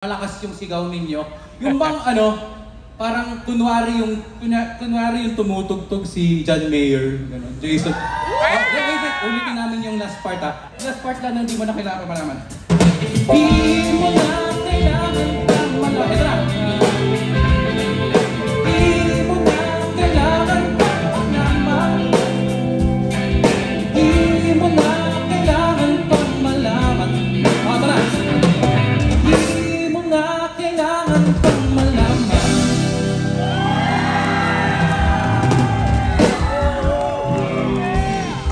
Malakas yung sigaw ninyo. Yung bang parang kunwari yung tumutugtog si John Mayer, gano'n. Jason. Wait, ulitin namin yung last part ha. Last part lang hindi mo na kailangan malaman. Di mo na kailangan pang malaman. Ito na. Di mo na kailangan pang malaman. Di mo na kailangan pang malaman. Ito na. Kailangan pang malaman.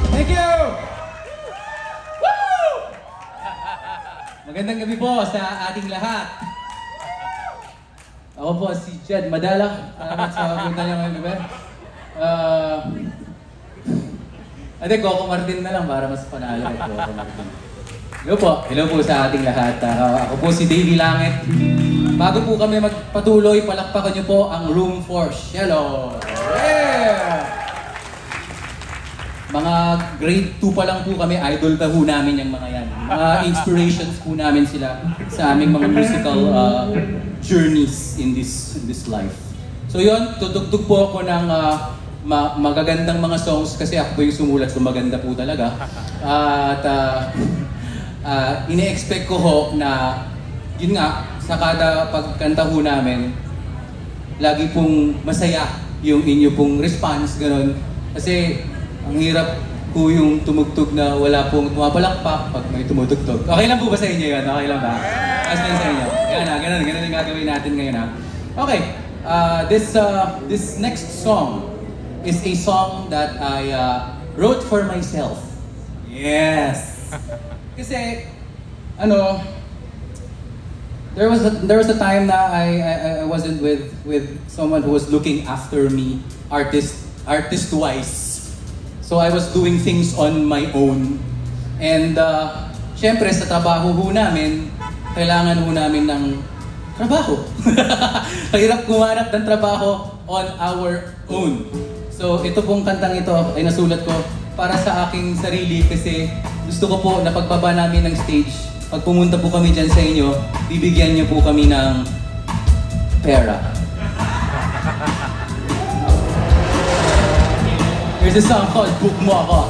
Thank you! Woo! Magandang gabi po sa ating lahat. Ako po si Jed Madala. Salamat sa punta niyo ngayong gabi. Coco Martin na lang para mas panalo. Coco Martin. Hello po sa ating lahat. Ako po si Davey Langit. Bago po kami magpatuloy, palakpakan niyo po ang Room for Cielo. Yeah! Mga grade 2 pa lang po kami, idol na ho namin yung mga yan. Mga inspirations po namin sila sa aming mga musical journeys in this life. So yun, tutugtog po ako ng magagandang mga songs kasi ako po yung sumulat, so maganda po talaga. Ine-expect ko ho na, yun nga, sa kada pagkanta ho namin, lagi pong masaya yung inyo pong response, gano'n. Kasi, ang hirap po yung tumugtog na wala pong tumapalakpak pag may tumutugtog. Okay lang po ba sa inyo yun? Okay lang ba? Ayos lang sa inyo. Yan na, gano'n yung gagawin natin ngayon ha. Okay, this next song is a song that I wrote for myself. Yes! Kasi, there was a time na I wasn't with someone who was looking after me artist-wise. So I was doing things on my own. And syempre sa trabaho ho namin, kailangan ho namin ng trabaho. Hirap kumanap ng trabaho on our own. So ito pong kantang ito ay nasulat ko para sa aking sarili kasi gusto ko po na pagbaba namin ng stage, pag pumunta po kami dyan sa inyo, bibigyan niyo po kami ng pera. Here's a song called Book Mo Ako.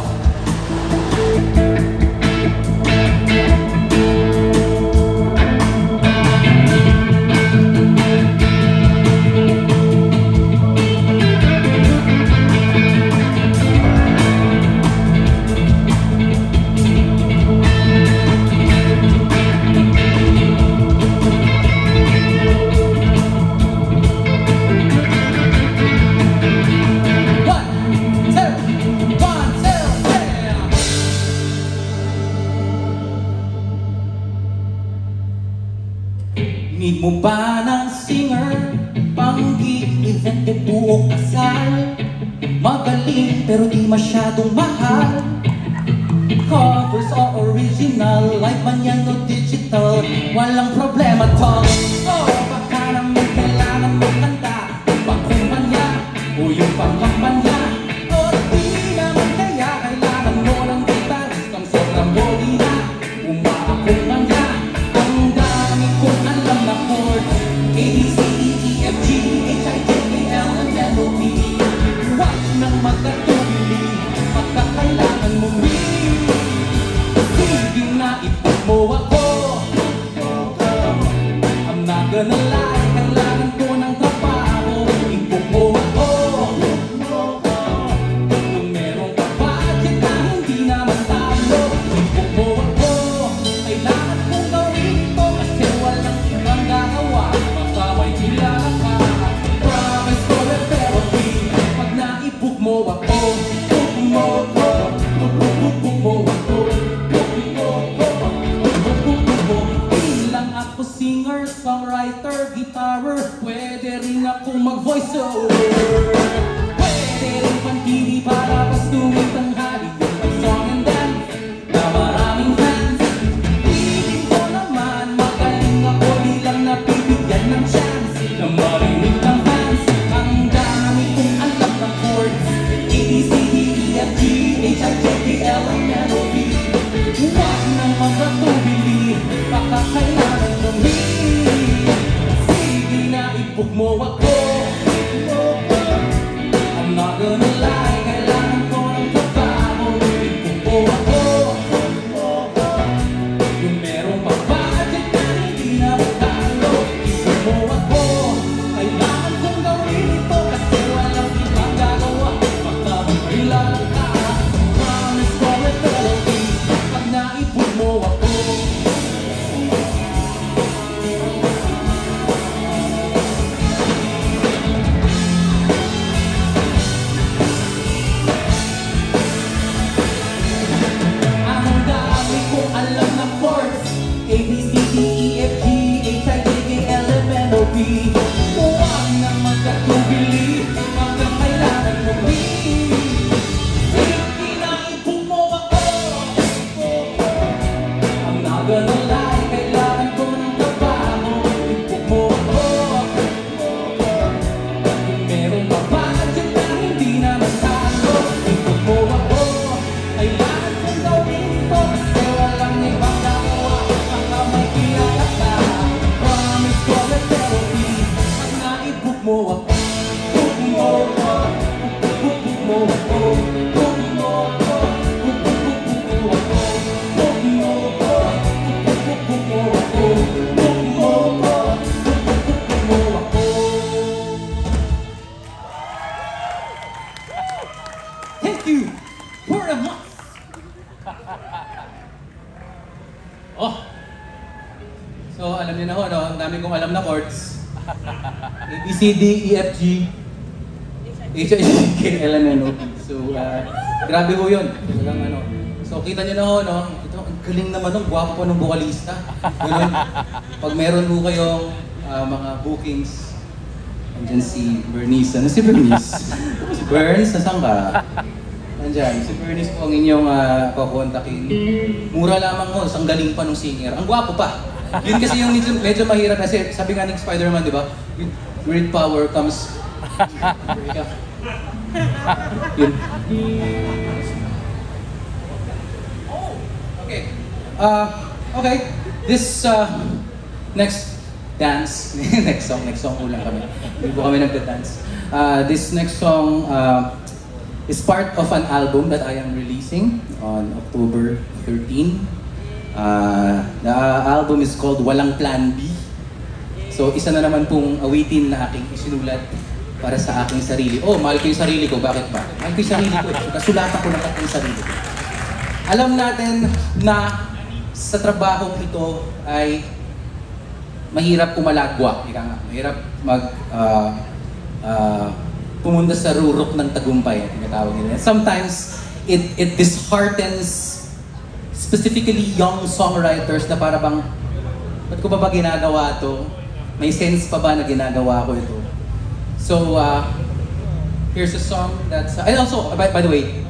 Need mo ba ng singer? Pang-gig, event, buo kasal? Magaling pero di masyadong mahal. Covers o original, live man yan o digital, walang problema tol. Oh, baka naman kailangan magkanta pang-kumpanya o yung pang-kampanya. O di naman kaya kailangan mo ng gitarist ang sobrang body na umakumpanya. A, B, C, D, E, F, G, H, I, J, K, L, M, N, O, P. Huwag nang magkatubili, pagkakailangan mo rin. Sige na, ipag mo ako. I'm not gonna lie, kailangan ko ng trabaho. Ipag mo ako. Kung meron ka budget na hindi naman talo, ipag mo ako. Kailangan kong gawin ito kasi walang ibang gagawa. May kilala ka, promise ko na therapy. Pag naibuk mo ako, book mo ako, book mo ako, book mo ako, book mo. Di lang ako singer, songwriter, guitarer, pwede rin ako mag-voiceover. Pwede rin pang-TV para pastuwing tanghali yung may song and dance na maraming fans. Piling ko naman, magaling ako, di lang napibigyan ng chance na marinig ng fans. Ang dami kong alam ng chords, A, B, C, D, E, F, G, H, I, J, K, L, M, N, O, P. Huwag nang magkatubili, baka kailangan lumili. mo ako. I'm not gonna lie, kailangan ko ng trabaho. Ipon mo ako. Kung merong pa-budget na hindi na matalo, ipon mo ako. Kailangan kong gawin ito kasi walang ibang gagawa. Magkabagila lang ka. Promise ko ito pag naipon mo ako. A, B, C, D, E, F, G, H, I, J, K, L, M, N, O, P. Huwag nang magkatubili hanggang kailangan mo rin. Sige na ipon mo ako. I'm not gonna lie, kailangan ko ng trabaho. Ipon mo ako. Kung meron pa budget na hindi na matalo, ipon mo ako. Kailangan kong gawin ito kasi walang ibang gagawa. Mo ako, book mo ako, book mo ako, book mo ako, book mo ako, book mo ako, book mo ako, book mo ako. Thank you for a month. Oh, so alam niyo na ho, no? Ang dami kong alam na chords. A, B, C, D, E, F, G, H, I, J, K, L, M, N, O, P. So, grabe ho yun. Ano. So, kita nyo na ho, no? Ito, ang galing naman nung gwapo po ng vocalista. Ganun. Pag meron ho kayong mga bookings, andyan si Bernice. Ano si Bernice? Si Berns, nasaan ka? Andyan, si Bernice po ang inyong pakontakin. Mura lamang ho, ang galing pa ng singer. Ang gwapo pa. Yun kasi yung medyo mahirap kasi sabi nga ng Spider-Man, di ba? With great power comes... Yun. Oh, okay. Okay. This next dance, next song ulang kami. Hindi po kami nagda-dance. This next song is part of an album that I am releasing on October 13. The album is called Walang Plan B. So, isa na naman pong awitin na aking isinulat para sa aking sarili. Oh, mahal ko yung sarili ko. Bakit ba? Mahal ko yung sarili ko. So, kasulatan ko na aking sarili ko. Alam natin na sa trabaho ito ay mahirap umalagwa. Mahirap pumunta sa rurok ng tagumpay. Tinatawag nila. Sometimes, it disheartens specifically young songwriters na para bang, ba't ko ba ginagawa to? May sense pa ba na ginagawa ko ito? So, here's a song that's... and also, by the way,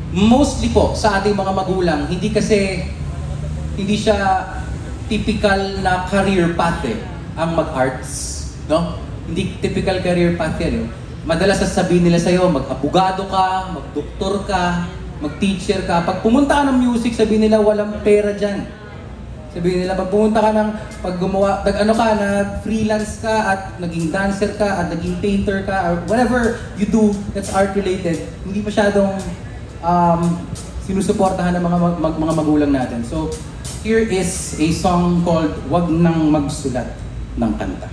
mostly po sa ating mga magulang, hindi siya typical na career path ang mag-arts. No? Hindi typical career path yan. Madalas sasabihin nila sa'yo, mag-abogado ka, mag-doktor ka, mag-teacher ka. Pag pumunta ka ng music, sabihin nila walang pera dyan. Sabihin nila, pag pumunta ka ng, pag gumawa, nag-freelance ka at naging dancer ka at naging painter ka or whatever you do that's art-related, hindi masyadong sinusuportahan ng mga magulang natin. So, here is a song called Wag Nang Magsulat ng Kanta.